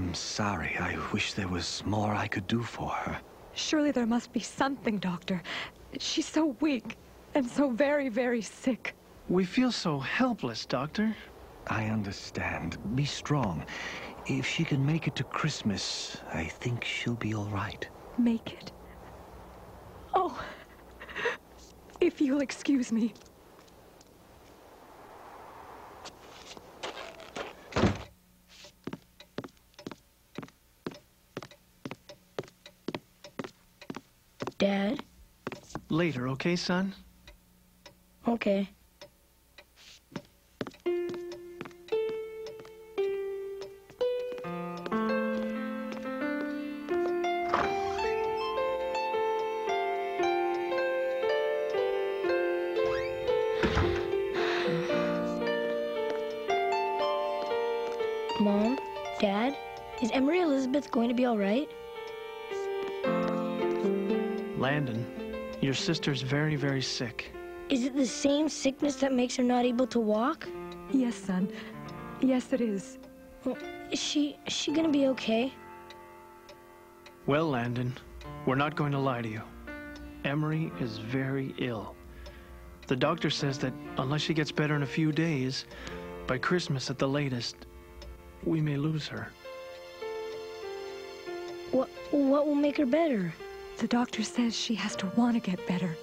I'm sorry. I wish there was more I could do for her. Surely there must be something, Doctor. She's so weak and so very, very sick. We feel so helpless, Doctor. I understand. Be strong. If she can make it to Christmas, I think she'll be all right. Make it? Oh, if you'll excuse me. Dad? Later, okay, son? Okay. Mom? Dad? Is Emery Elizabeth going to be all right? Landon, your sister's very, very sick. Is it the same sickness that makes her not able to walk? Yes, son. Yes, it is. Well, is she gonna be okay? Well, Landon, we're not going to lie to you. Emery is very ill. The doctor says that unless she gets better in a few days, by Christmas at the latest, we may lose her. What will make her better? The doctor says she has to want to get better.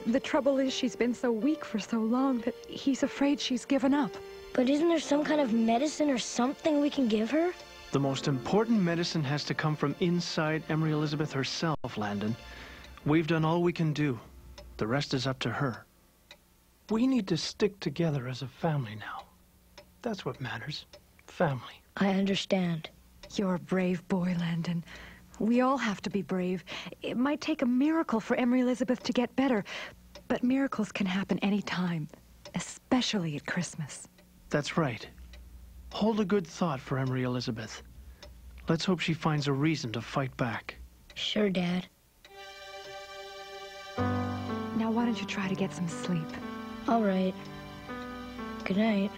The trouble is she's been so weak for so long that he's afraid she's given up. But isn't there some kind of medicine or something we can give her? The most important medicine has to come from inside Emery Elizabeth herself, Landon. We've done all we can do. The rest is up to her. We need to stick together as a family now. That's what matters. Family. I understand. You're a brave boy, Landon. We all have to be brave. It might take a miracle for Emery Elizabeth to get better, but miracles can happen any time, especially at Christmas. That's right. Hold a good thought for Emery Elizabeth. Let's hope she finds a reason to fight back. Sure, Dad. Now why don't you try to get some sleep? All right. Good night.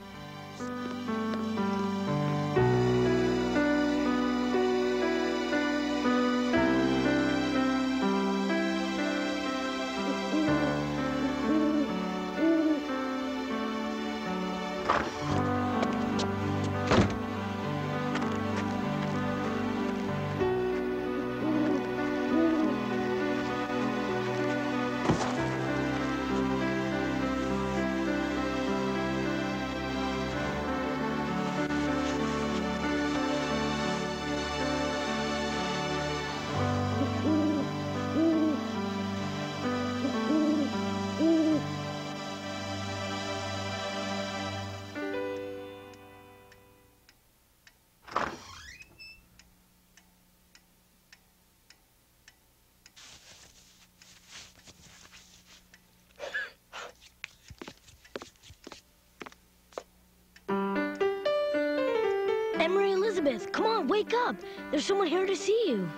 Emery Elizabeth, come on, wake up. There's someone here to see you.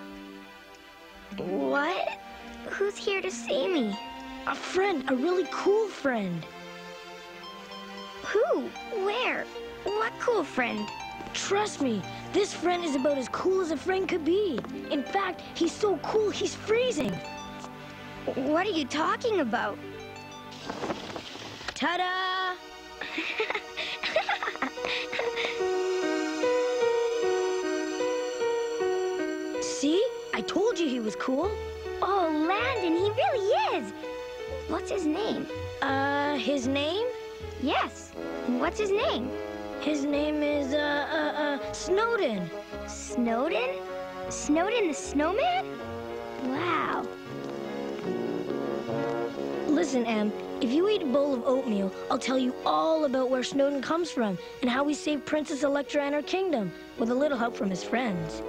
What? Who's here to see me? A friend, a really cool friend. Who? Where? What cool friend? Trust me, this friend is about as cool as a friend could be. In fact, he's so cool, he's freezing. What are you talking about? Ta-da! See? I told you he was cool. Oh, Landon, he really is. What's his name? His name? Yes. What's his name? His name is, Snowden. Snowden? Snowden the Snowman? Wow. Listen, Em, if you eat a bowl of oatmeal, I'll tell you all about where Snowden comes from and how he saved Princess Electra and her kingdom, with a little help from his friends.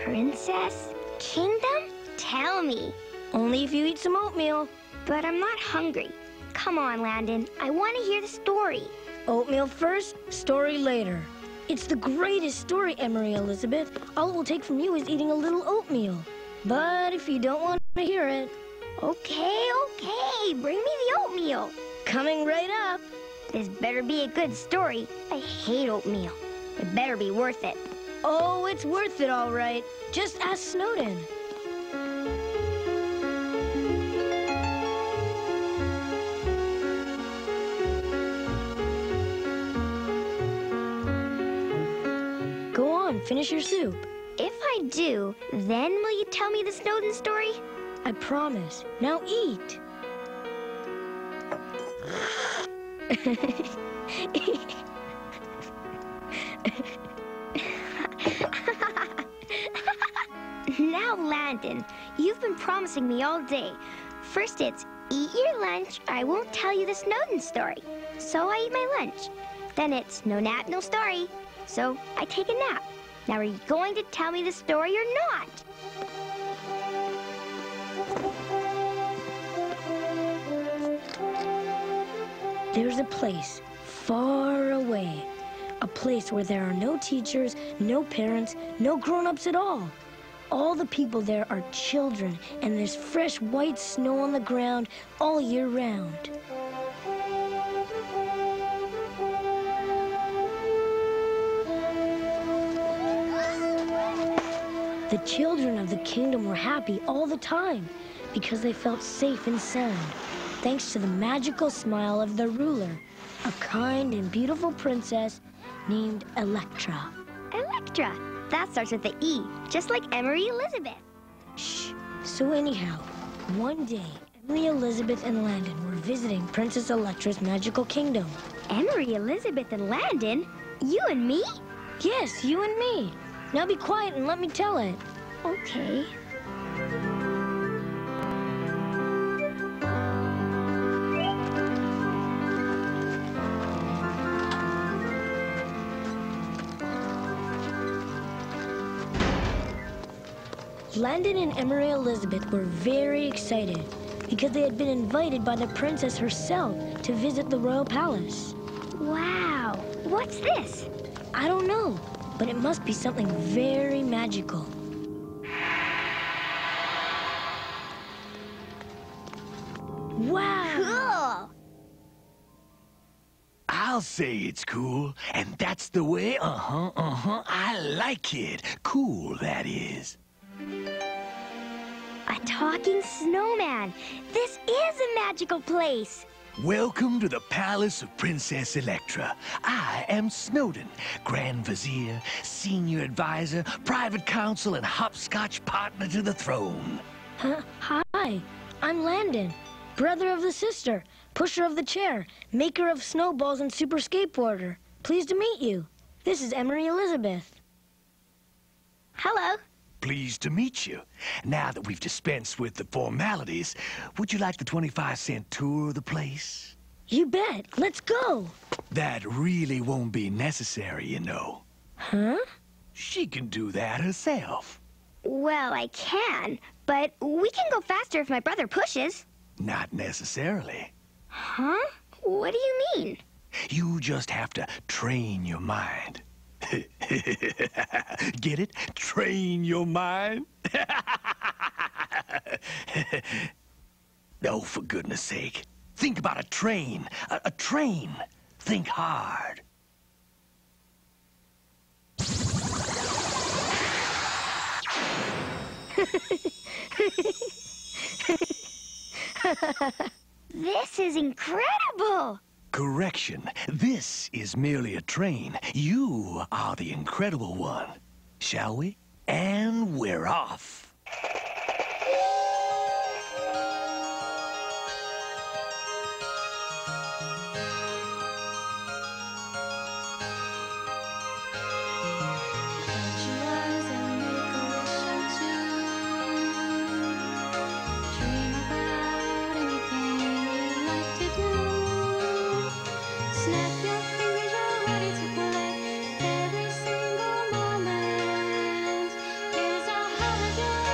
Princess? Kingdom? Tell me. Only if you eat some oatmeal. But I'm not hungry. Come on, Landon. I want to hear the story. Oatmeal first, story later. It's the greatest story, Emery Elizabeth. All it will take from you is eating a little oatmeal. But if you don't want to hear it... Okay. Bring me the oatmeal. Coming right up. This better be a good story. I hate oatmeal. It better be worth it. Oh, it's worth it, all right. Just ask Snowden. Go on, finish your soup. If I do, then will you tell me the Snowden story? I promise. Now eat. Now, Landon, you've been promising me all day. First it's, eat your lunch, or I won't tell you the Snowden story. So I eat my lunch. Then it's, no nap, no story. So I take a nap. Now are you going to tell me the story or not? There's a place far away. A place where there are no teachers, no parents, no grown-ups at all. All the people there are children, and there's fresh white snow on the ground all year round. The children of the kingdom were happy all the time because they felt safe and sound, thanks to the magical smile of their ruler, a kind and beautiful princess named Electra. Electra. That starts with the E, just like Emery Elizabeth. Shh. So anyhow, one day, Emery Elizabeth and Landon were visiting Princess Electra's magical kingdom. Emery Elizabeth and Landon? You and me? Yes, you and me. Now be quiet and let me tell it. Okay. Landon and Emery Elizabeth were very excited because they had been invited by the princess herself to visit the royal palace. Wow. What's this? I don't know, but it must be something very magical. Wow! Cool. I'll say it's cool, and that's the way, I like it. Cool, that is. A talking snowman. This is a magical place. Welcome to the palace of Princess Electra. I am Snowden, Grand Vizier, Senior Advisor, Private Counsel, and hopscotch partner to the throne. Hi, I'm Landon, brother of the sister, pusher of the chair, maker of snowballs and super skateboarder. Pleased to meet you. This is Emery Elizabeth. Hello. Pleased to meet you. Now that we've dispensed with the formalities, would you like the 25-cent tour of the place? You bet. Let's go. That really won't be necessary, you know. Huh? She can do that herself. Well, I can, but we can go faster if my brother pushes. Not necessarily. Huh? What do you mean? You just have to train your mind. Get it? Train your mind? Oh, for goodness sake. Think about a train. A train. Think hard. This is incredible! Correction. This is merely a train. You are the incredible one. Shall we? And we're off. Every single moment is a holiday.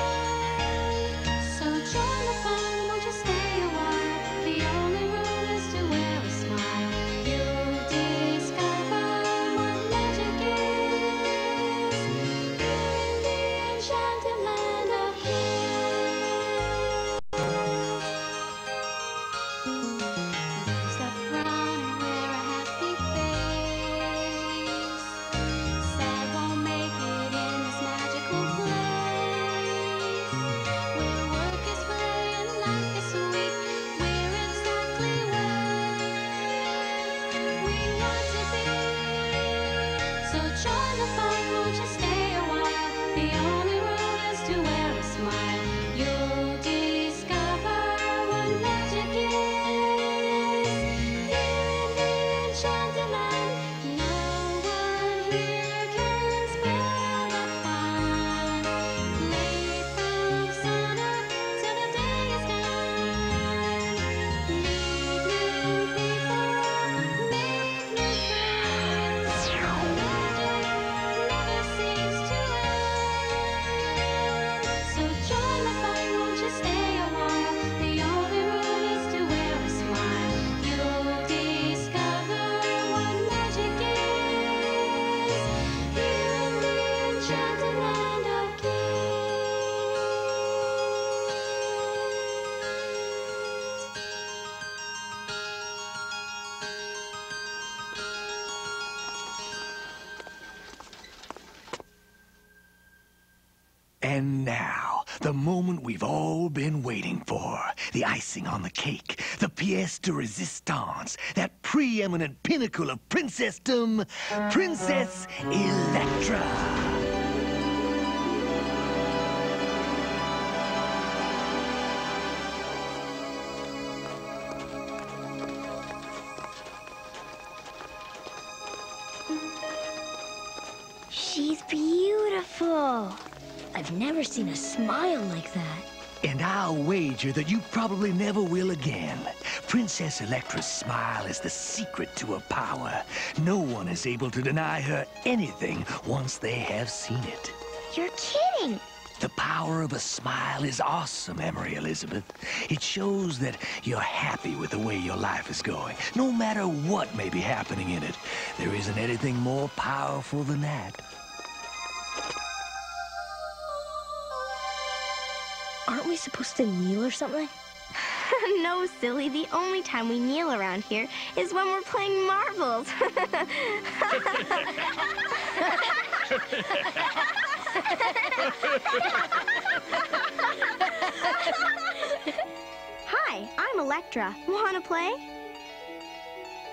And now, the moment we've all been waiting for. The icing on the cake. The pièce de résistance. That preeminent pinnacle of princessdom. Princess Electra. She's beautiful. I've never seen a smile like that. And I'll wager that you probably never will again. Princess Electra's smile is the secret to her power. No one is able to deny her anything once they have seen it. You're kidding. The power of a smile is awesome, Emery Elizabeth. It shows that you're happy with the way your life is going, no matter what may be happening in it. There isn't anything more powerful than that. Aren't we supposed to kneel or something? No, silly. The only time we kneel around here is when we're playing marbles. Hi, I'm Electra. Want to play?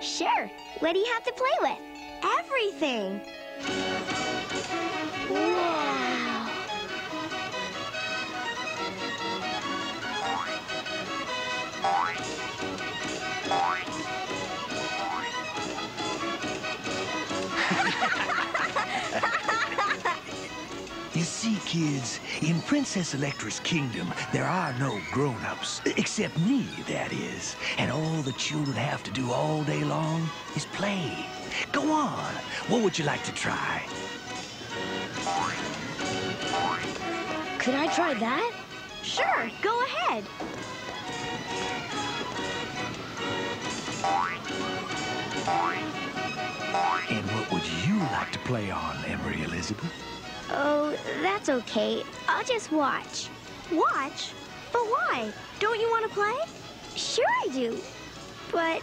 Sure. What do you have to play with? Everything. Wow. You see, kids, in Princess Electra's kingdom, there are no grown-ups. Except me, that is. And all the children have to do all day long is play. Go on. What would you like to try? Could I try that? Sure, go ahead. And what would you like to play on, Emery Elizabeth? Oh, that's okay. I'll just watch. Watch? But why? Don't you want to play? Sure I do. But,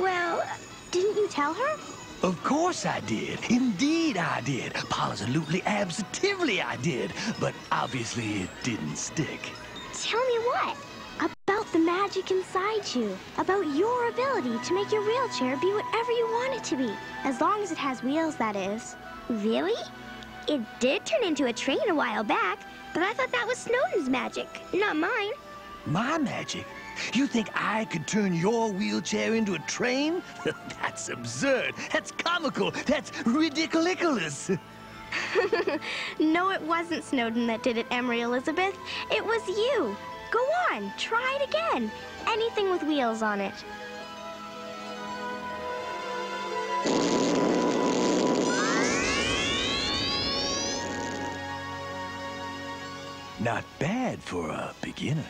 well, didn't you tell her? Of course I did. Indeed I did. Absolutely, absolutely I did. But obviously it didn't stick. Tell me what? About the magic inside you. About your ability to make your wheelchair be whatever you want it to be. As long as it has wheels, that is. Really? It did turn into a train a while back, but I thought that was Snowden's magic, not mine. My magic? You think I could turn your wheelchair into a train? That's absurd. That's comical. That's ridiculous. No, it wasn't Snowden that did it, Emery Elizabeth. It was you. Go on, try it again. Anything with wheels on it. Not bad for a beginner.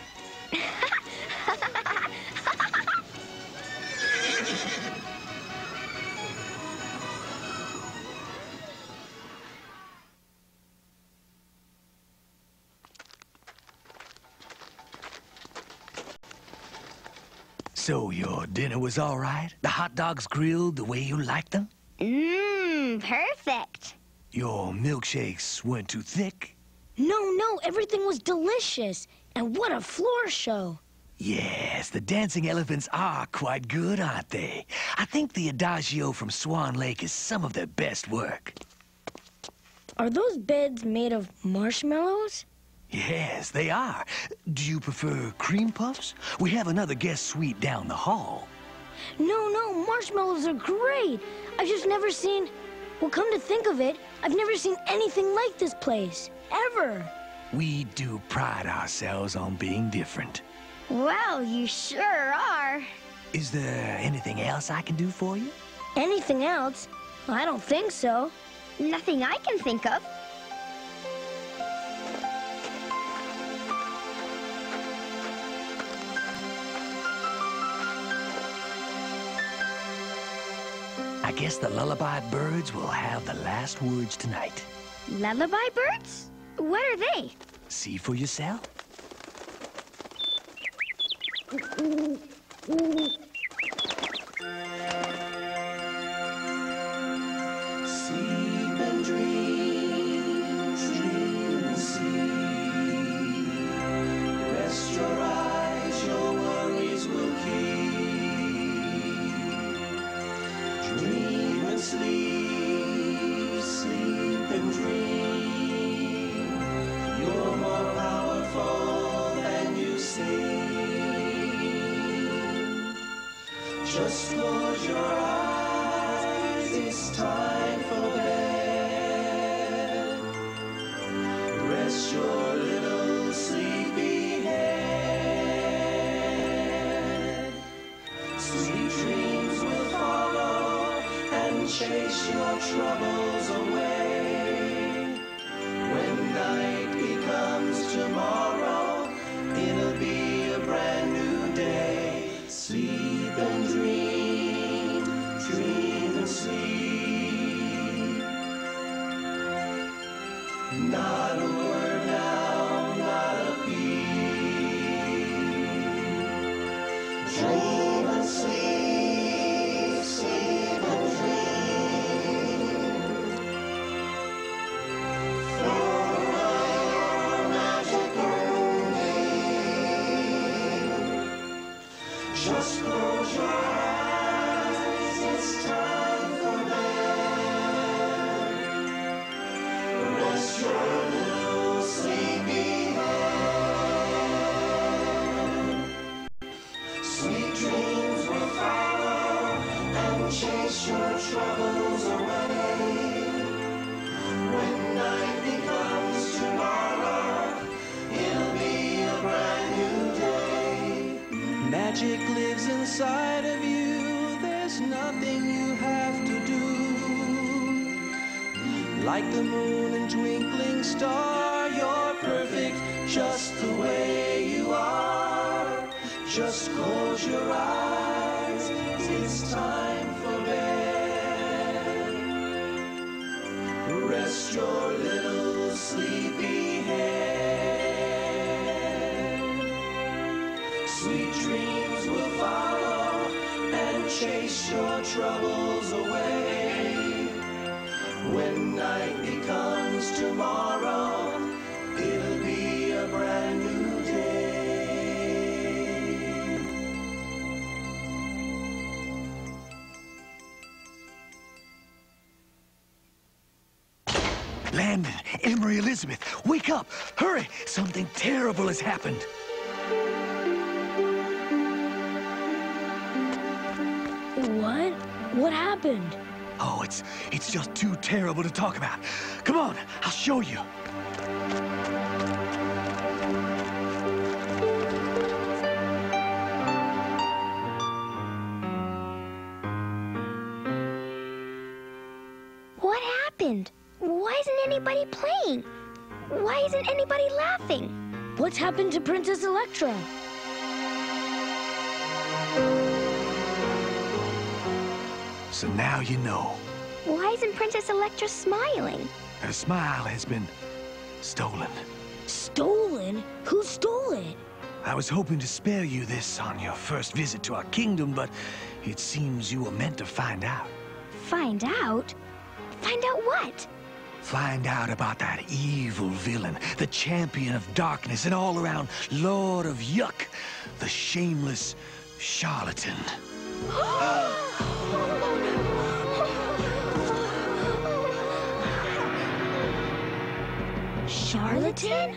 So your dinner was all right? The hot dogs grilled the way you liked them? Perfect. Your milkshakes weren't too thick? No, everything was delicious. And what a floor show. Yes, the dancing elephants are quite good, aren't they? I think the Adagio from Swan Lake is some of their best work. Are those beds made of marshmallows? Yes, they are. Do you prefer cream puffs? We have another guest suite down the hall. No, marshmallows are great. I've just never seen... Well, come to think of it, I've never seen anything like this place. Ever. We do pride ourselves on being different. Well, you sure are. Is there anything else I can do for you? Anything else? I don't think so. Nothing I can think of. I guess the lullaby birds will have the last words tonight. Lullaby birds? What are they? See for yourself. Sleep and dream, dream and sleep. Just close your eyes, it's time for bed. Rest your little sleepy head. Sweet dreams will follow and chase your troubles away. When night becomes tomorrow, it'll be a brand new day. Sleep and dream, dream and sleep. Not a word now, not a beat. Dream and sleep, sleep and dream. Throw away your magic only. Just close your eyes, it's time for bed. Rest your little sleepy head. Sweet dreams will follow and chase your troubles away. When night becomes tomorrow, it'll be a brand new day. Magic lives inside of you, there's nothing you have to do. Like the moon and twinkling star, you're perfect just the way you are. Just close your eyes, it's time for bed. Rest your little sleepy head. Sweet dreams will follow and chase your troubles away. When night becomes tomorrow, it'll be a brand new day. Landon, Emery Elizabeth, wake up! Hurry! Something terrible has happened. What? What happened? Oh, it's just too terrible to talk about. Come on, I'll show you. What happened? Why isn't anybody playing? Why isn't anybody laughing? What's happened to Princess Electra? So now you know. Why isn't Princess Electra smiling? Her smile has been stolen. Stolen? Who stole it? I was hoping to spare you this on your first visit to our kingdom, but it seems you were meant to find out. Find out? Find out what? Find out about that evil villain, the champion of darkness and all-around Lord of Yuck, the shameless Charlatan. Charlatan?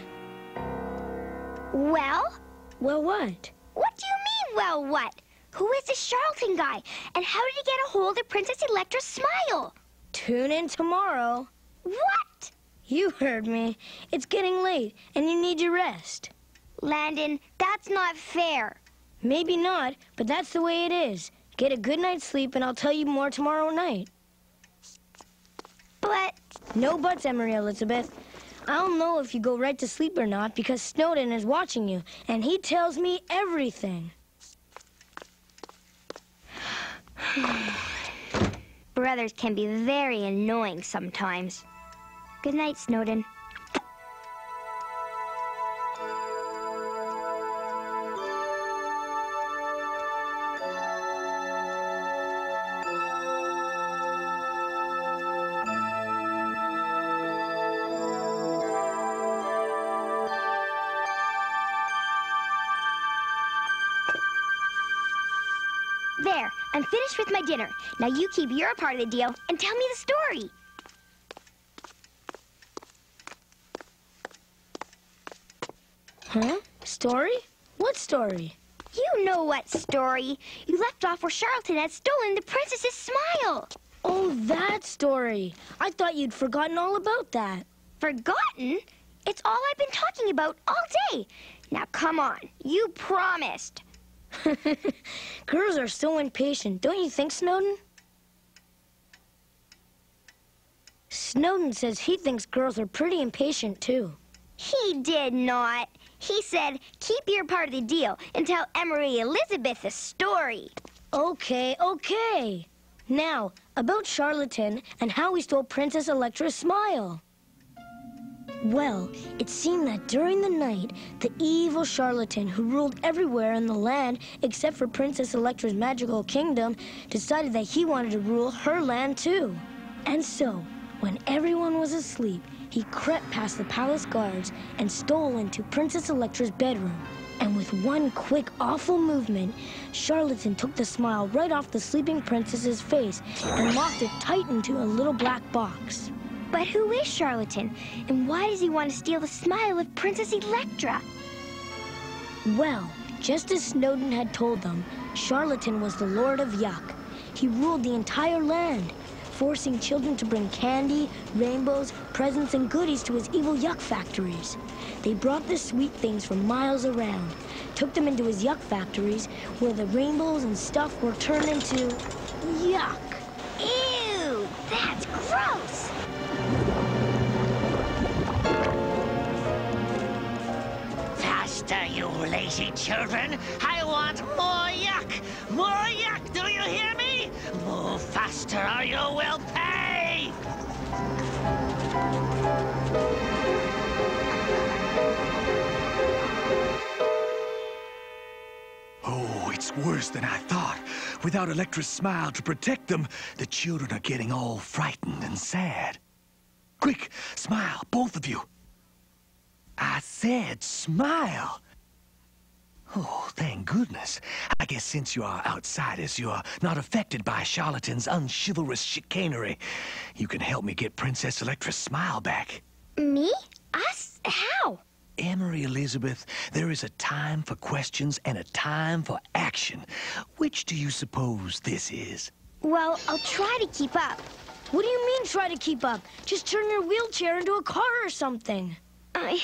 Well? Well, what? What do you mean, well, what? Who is this Charlatan guy? And how did he get a hold of Princess Electra's smile? Tune in tomorrow. What? You heard me. It's getting late, and you need your rest. Landon, that's not fair. Maybe not, but that's the way it is. Get a good night's sleep, and I'll tell you more tomorrow night. But... No buts, Emery Elizabeth. I'll know if you go right to sleep or not because Snowden is watching you, and he tells me everything. Brothers can be very annoying sometimes. Good night, Snowden. There, I'm finished with my dinner. Now you keep your part of the deal and tell me the story. Huh? Story? What story? You know what story. You left off where Charlatan had stolen the princess's smile. Oh, that story. I thought you'd forgotten all about that. Forgotten? It's all I've been talking about all day. Now, come on. You promised. Girls are so impatient, don't you think, Snowden? Snowden says he thinks girls are pretty impatient, too. He did not. He said, keep your part of the deal and tell Emery Elizabeth a story. Okay, okay. Now, about Charlatan and how he stole Princess Electra's smile. Well, it seemed that during the night, the evil Charlatan, who ruled everywhere in the land except for Princess Electra's magical kingdom, decided that he wanted to rule her land too. And so, when everyone was asleep, he crept past the palace guards and stole into Princess Electra's bedroom. And with one quick, awful movement, Charlatan took the smile right off the sleeping princess's face and locked it tight into a little black box. But who is Charlatan, and why does he want to steal the smile of Princess Electra? Well, just as Snowden had told them, Charlatan was the Lord of Yuck. He ruled the entire land, forcing children to bring candy, rainbows, presents, and goodies to his evil Yuck factories. They brought the sweet things from miles around, took them into his Yuck factories, where the rainbows and stuff were turned into Yuck. Ew, that's gross. Faster, you lazy children! I want more yuck! More yuck, do you hear me? Move faster or you will pay! Oh, it's worse than I thought. Without Electra's smile to protect them, the children are getting all frightened and sad. Quick, smile, both of you. I said smile. Oh, thank goodness. I guess since you are outsiders, you are not affected by Charlatan's unchivalrous chicanery. You can help me get Princess Electra's smile back. Me? Us? How? Emery Elizabeth, there is a time for questions and a time for action. Which do you suppose this is? Well, I'll try to keep up. What do you mean, try to keep up? Just turn your wheelchair into a car or something. I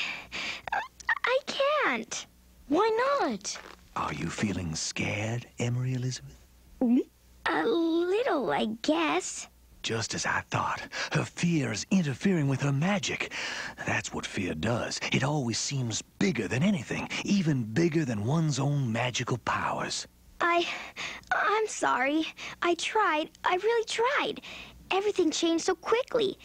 can't. Why not? Are you feeling scared, Emery Elizabeth? A little, I guess. Just as I thought. Her fear is interfering with her magic. That's what fear does. It always seems bigger than anything, even bigger than one's own magical powers. I'm sorry. I tried. I really tried. Everything changed so quickly.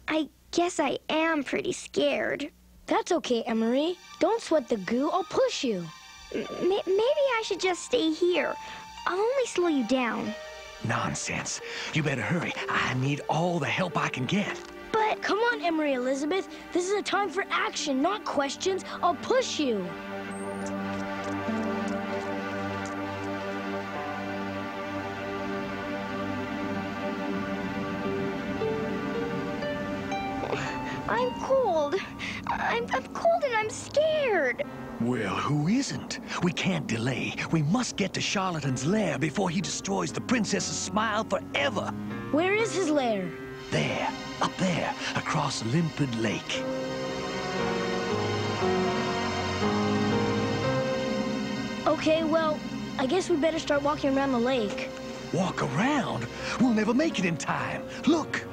I guess I am pretty scared. That's okay, Emery. Don't sweat the goo. I'll push you. Maybe I should just stay here. I'll only slow you down. Nonsense. You better hurry. I need all the help I can get. But come on, Emery Elizabeth. This is a time for action, not questions. I'll push you. I'm cold. I'm cold and I'm scared. Well, who isn't? We can't delay. We must get to Charlatan's lair before he destroys the princess's smile forever. Where is his lair? There, up there, across Limpid Lake. Okay, well, I guess we better start walking around the lake. Walk around? We'll never make it in time. Look!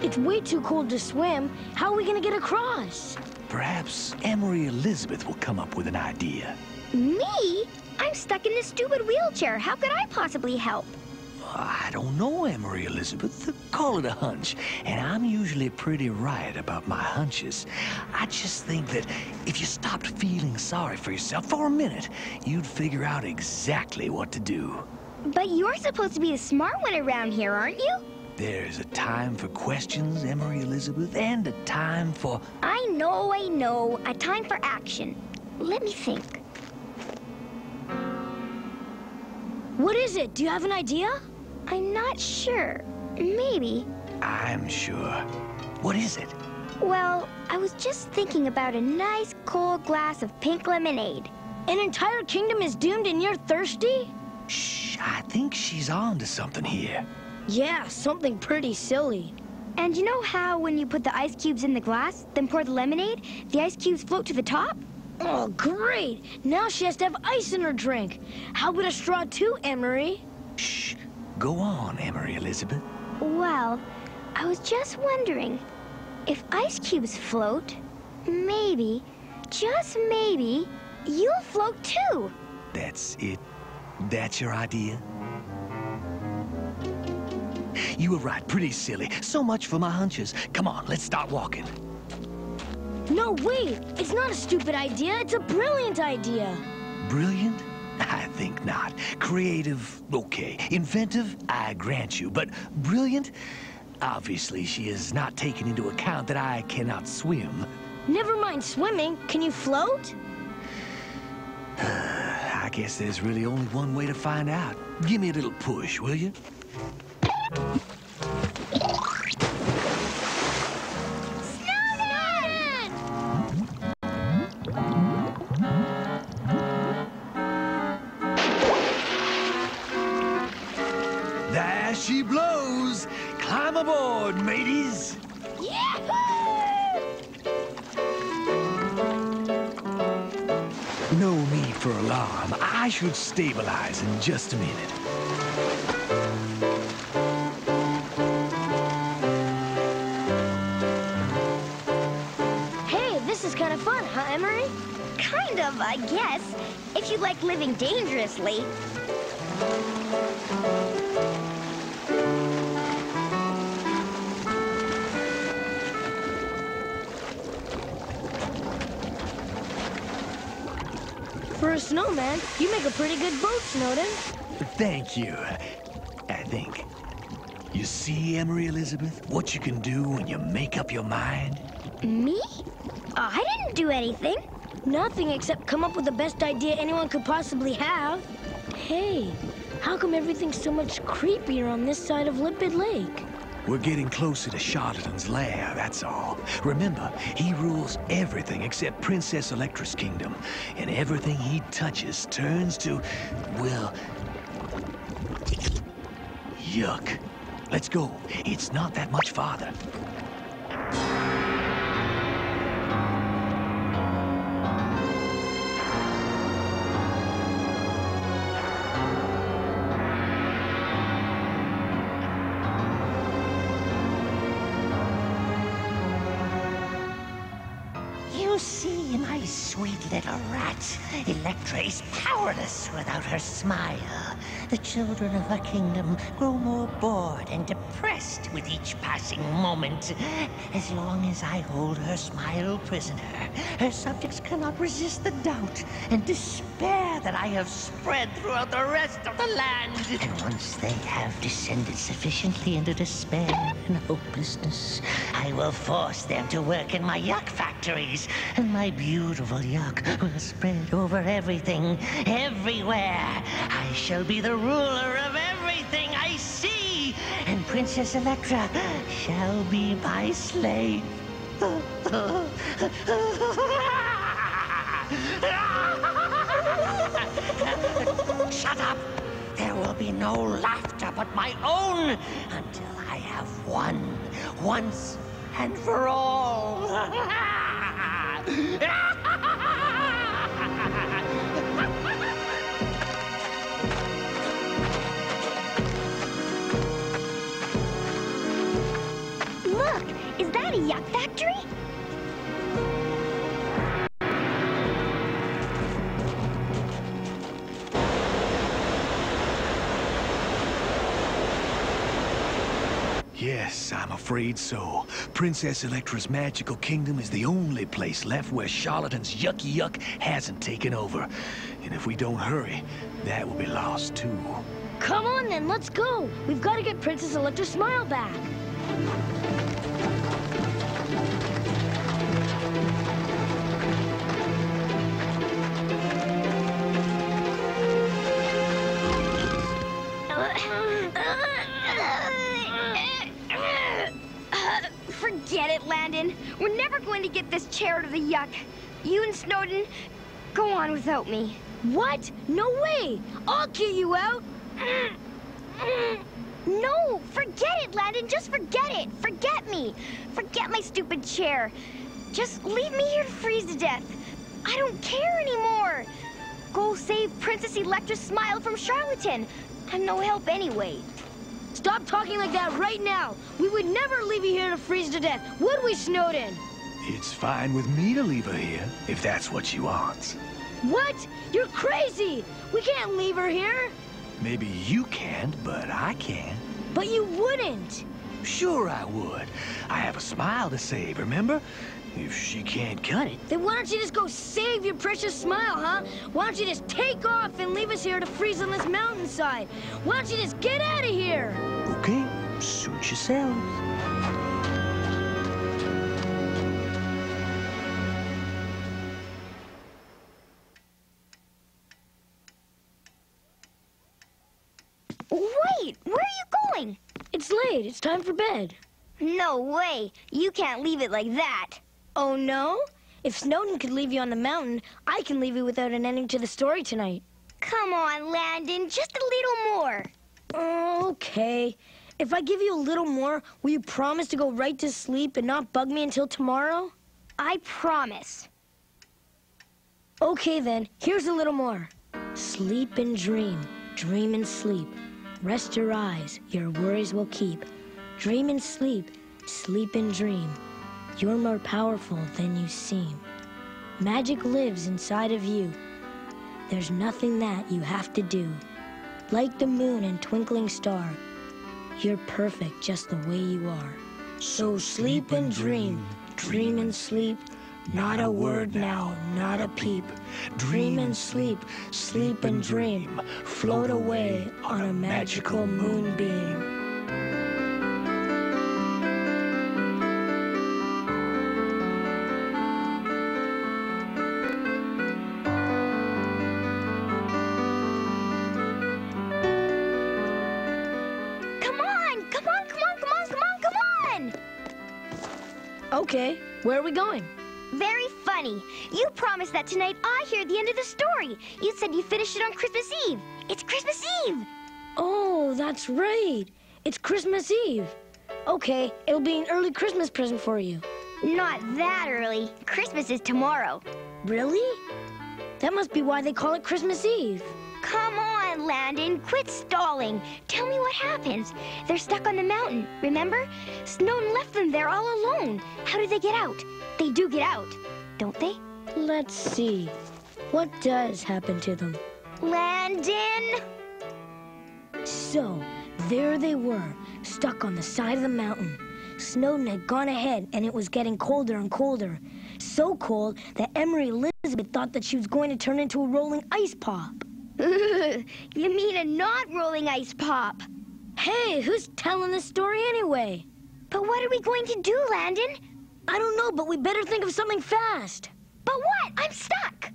It's way too cold to swim. How are we gonna get across? Perhaps Emery Elizabeth will come up with an idea. Me? I'm stuck in this stupid wheelchair. How could I possibly help? I don't know, Emery Elizabeth. Call it a hunch. And I'm usually pretty right about my hunches. I just think that if you stopped feeling sorry for yourself for a minute, you'd figure out exactly what to do. But you're supposed to be the smart one around here, aren't you? There's a time for questions, Emery Elizabeth, and a time for... I know. A time for action. Let me think. What is it? Do you have an idea? I'm not sure. Maybe. I'm sure. What is it? Well, I was just thinking about a nice cold glass of pink lemonade. An entire kingdom is doomed and you're thirsty? Shh, I think she's on to something here. Yeah, something pretty silly. And you know how when you put the ice cubes in the glass, then pour the lemonade, the ice cubes float to the top? Oh, great! Now she has to have ice in her drink. How about a straw too, Emery? Shh, go on, Emery Elizabeth. Well, I was just wondering, if ice cubes float, maybe, just maybe, you'll float too. That's it? That's your idea? You were right, pretty silly. So much for my hunches. Come on, let's start walking. No, wait! It's not a stupid idea, it's a brilliant idea! Brilliant? I think not. Creative, okay. Inventive, I grant you. But brilliant? Obviously, she is not taking into account that I cannot swim. Never mind swimming, can you float? I guess there's really only one way to find out. Give me a little push, will you? There she blows! Climb aboard, mateys! No need for alarm. I should stabilize in just a minute. Hey, this is kind of fun, huh, Emery? Kind of, I guess, if you like living dangerously. For a snowman, you make a pretty good boat, Snowden. Thank you, I think. You see, Emery Elizabeth, what you can do when you make up your mind? Me? I didn't do anything. Nothing except come up with the best idea anyone could possibly have. Hey, how come everything's so much creepier on this side of Limpid Lake? We're getting closer to Charlatan's lair, that's all. Remember, he rules everything except Princess Electra's kingdom. And everything he touches turns to, well, yuck. Let's go. It's not that much farther. You see, my sweet little rat, Electra is powerless without her smile. The children of her kingdom grow more bored and depressed with each passing moment. As long as I hold her smile prisoner, her subjects cannot resist the doubt and despair that I have spread throughout the rest of the land. And once they have descended sufficiently into despair and hopelessness, I will force them to work in my Yuck factories, and my beautiful Yuck will spread over everything, everywhere. I shall be the ruler of everything I see, and Princess Electra shall be my slave. Shut up! There will be no laughter but my own until I have won once and for all. Look, is that a Yuck factory? Yes, I'm afraid so. Princess Electra's magical kingdom is the only place left where Charlatan's Yucky Yuck hasn't taken over. And if we don't hurry, that will be lost too. Come on then, let's go. We've got to get Princess Electra's smile back. Forget it, Landon. Landon. We're never going to get this chair out of the Yuck. You and Snowden, go on without me. What? No way! I'll get you out! No, forget it, Landon. Just forget it. Forget me. Forget my stupid chair. Just leave me here to freeze to death. I don't care anymore. Go save Princess Electra's smile from Charlatan. I'm no help anyway. Stop talking like that right now. We would never leave you here to freeze to death, would we, Snowden? It's fine with me to leave her here, if that's what she wants. What? You're crazy! We can't leave her here! Maybe you can't, but I can. But you wouldn't! Sure I would. I have a smile to save, remember? If she can't cut it. Then why don't you just go save your precious smile, huh? Why don't you just take off and leave us here to freeze on this mountainside? Why don't you just get out of here? Okay, suit yourselves. Wait, where are you going? It's late. It's time for bed. No way. You can't leave it like that. Oh, no? If Snowden could leave you on the mountain, I can leave you without an ending to the story tonight. Come on, Landon, just a little more. Okay. If I give you a little more, will you promise to go right to sleep and not bug me until tomorrow? I promise. Okay, then. Here's a little more. Sleep and dream. Dream and sleep. Rest your eyes. Your worries will keep. Dream and sleep. Sleep and dream. You're more powerful than you seem. Magic lives inside of you. There's nothing that you have to do. Like the moon and twinkling star, you're perfect just the way you are. So sleep and dream, dream and sleep. Not a word now, not a peep. Dream and sleep, sleep and dream. Float away on a magical moonbeam. Okay, where are we going? Very funny. You promised that tonight I hear the end of the story. You said you finished it on Christmas Eve. It's Christmas Eve. Oh, that's right. It's Christmas Eve. Okay, it'll be an early Christmas present for you. Not that early. Christmas is tomorrow. Really? That must be why they call it Christmas Eve. Come on, Landon. Quit stalling. Tell me what happens. They're stuck on the mountain, remember? Snowden left them there all alone. How do they get out? They do get out, don't they? Let's see. What does happen to them? Landon! So, there they were, stuck on the side of the mountain. Snowden had gone ahead, and it was getting colder and colder. So cold that Emery Elizabeth thought that she was going to turn into a rolling ice pop. You mean a not rolling ice pop? Hey, who's telling this story anyway? But what are we going to do, Landon? I don't know, but we better think of something fast. But what? I'm stuck.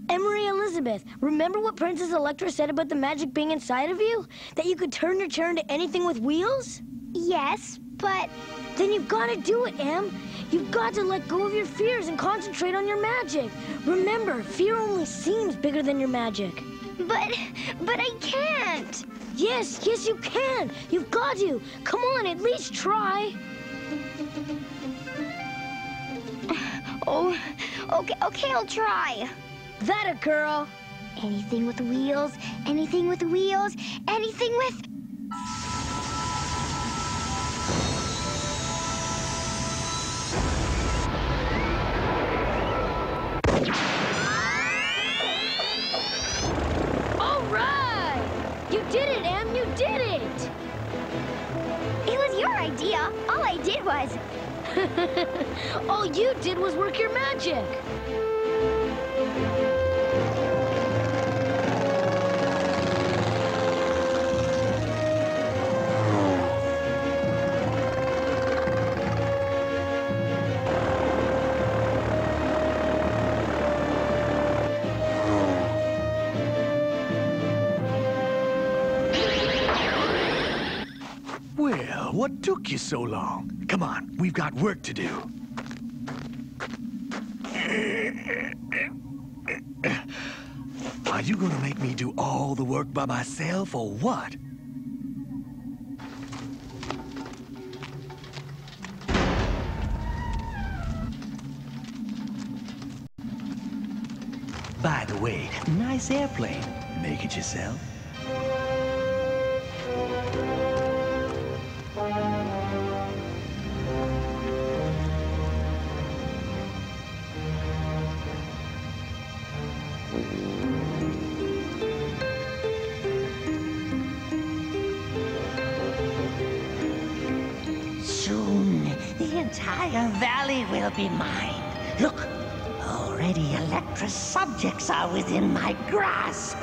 Emery Elizabeth, remember what Princess Electra said about the magic being inside of you? That you could turn your chair into anything with wheels? Yes, but... Then you've got to do it, Em. You've got to let go of your fears and concentrate on your magic. Remember, fear only seems bigger than your magic. But I can't. Yes, you can. You've got to. Come on, at least try. Oh, okay, I'll try. That a girl. Anything with wheels, anything with wheels, anything with... All right! You did it, Em, you did it! It was your idea. All I did was... All you did was work your magic. Well, what took you so long? Come on, we've got work to do. Are you gonna make me do all the work by myself, or what? By the way, nice airplane. Make it yourself. Soon, the entire valley will be mine. Look, already Electra's subjects are within my grasp.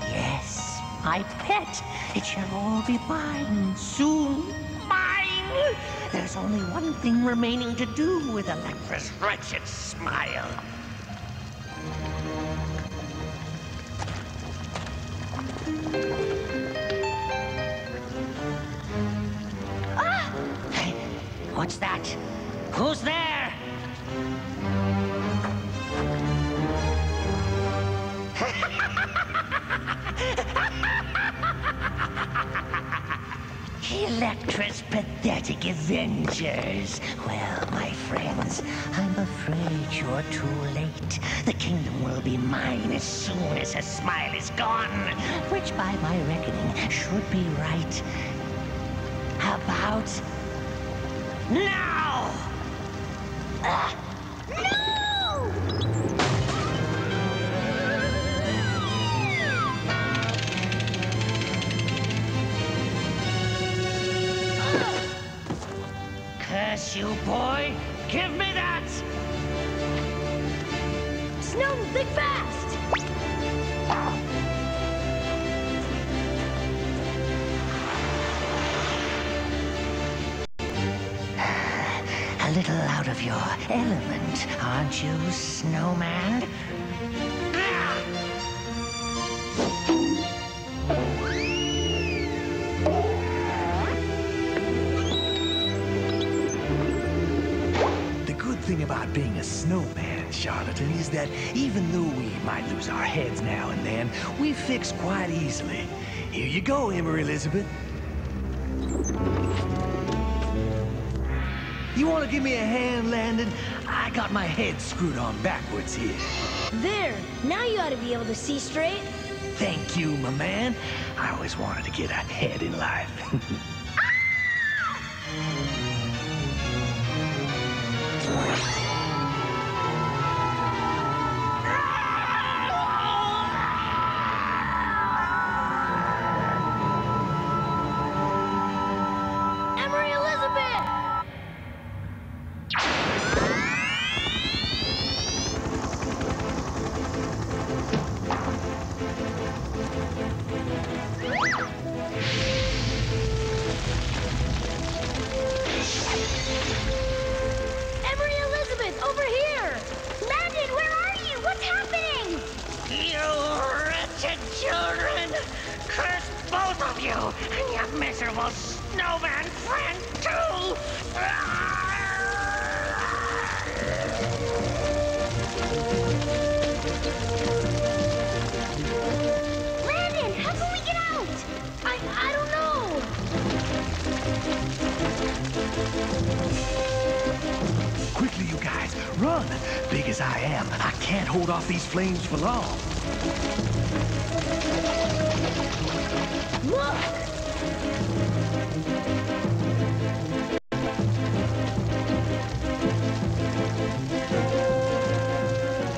Yes, my pet. It shall all be mine soon. Mine! There's only one thing remaining to do with Electra's wretched smile. Hey, what's that? Who's there? Electra's pathetic Avengers. Well, my friends, I'm afraid you're too late. The kingdom will be mine as soon as her smile is gone, which by my reckoning should be right about now. Curse you, boy! Give me that! Snowden, think fast! A little out of your element, aren't you, Snowman? The good thing about being a snowman, Charlatan, is that even though we might lose our heads now and then, we fix quite easily. Here you go, Emery Elizabeth. You want to give me a hand, Landon? I got my head screwed on backwards here. There, now you ought to be able to see straight. Thank you, my man. I always wanted to get ahead in life. Emery Elizabeth! Emery Elizabeth, over here! Landon, where are you? What's happening? You wretched children! Curse both of you, and your miserable snowman friend, too! Landon, how can we get out? I don't know! Quickly, you guys, run! Big as I am, I can't hold off these flames for long. Look!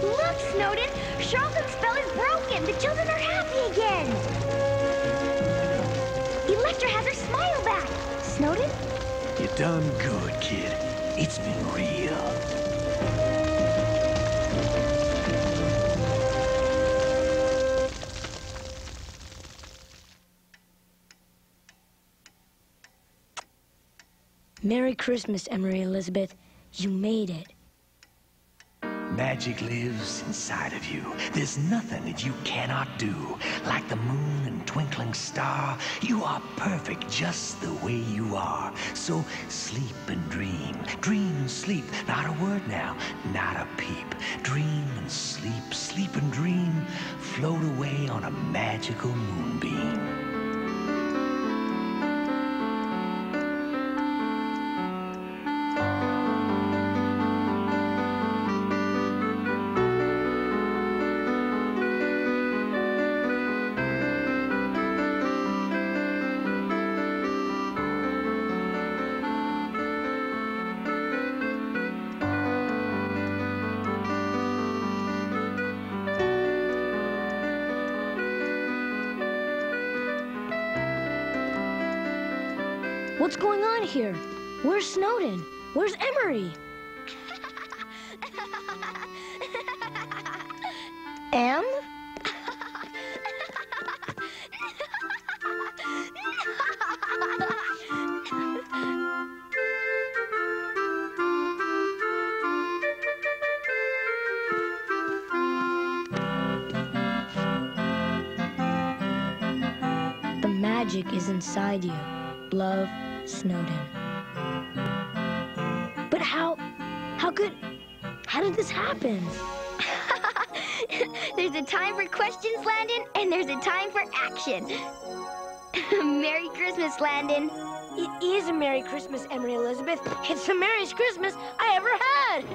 Look, Snowden! Charlatan's spell is broken! The children are happy again! Electra has her smile back! Snowden? You done good, kid. It's been real. Merry Christmas, Emery Elizabeth. You made it. Magic lives inside of you. There's nothing that you cannot do. Like the moon and twinkling star, you are perfect just the way you are. So sleep and dream. Dream and sleep. Not a word now, not a peep. Dream and sleep, sleep and dream. Float away on a magical moonbeam. What's going on here? Where's Snowden? Where's Emery? Em? The magic is inside you. Love, Snowden. But how did this happen? There's a time for questions, Landon, and there's a time for action. Merry Christmas, Landon. It is a Merry Christmas, Emery Elizabeth. It's the merriest Christmas I ever had.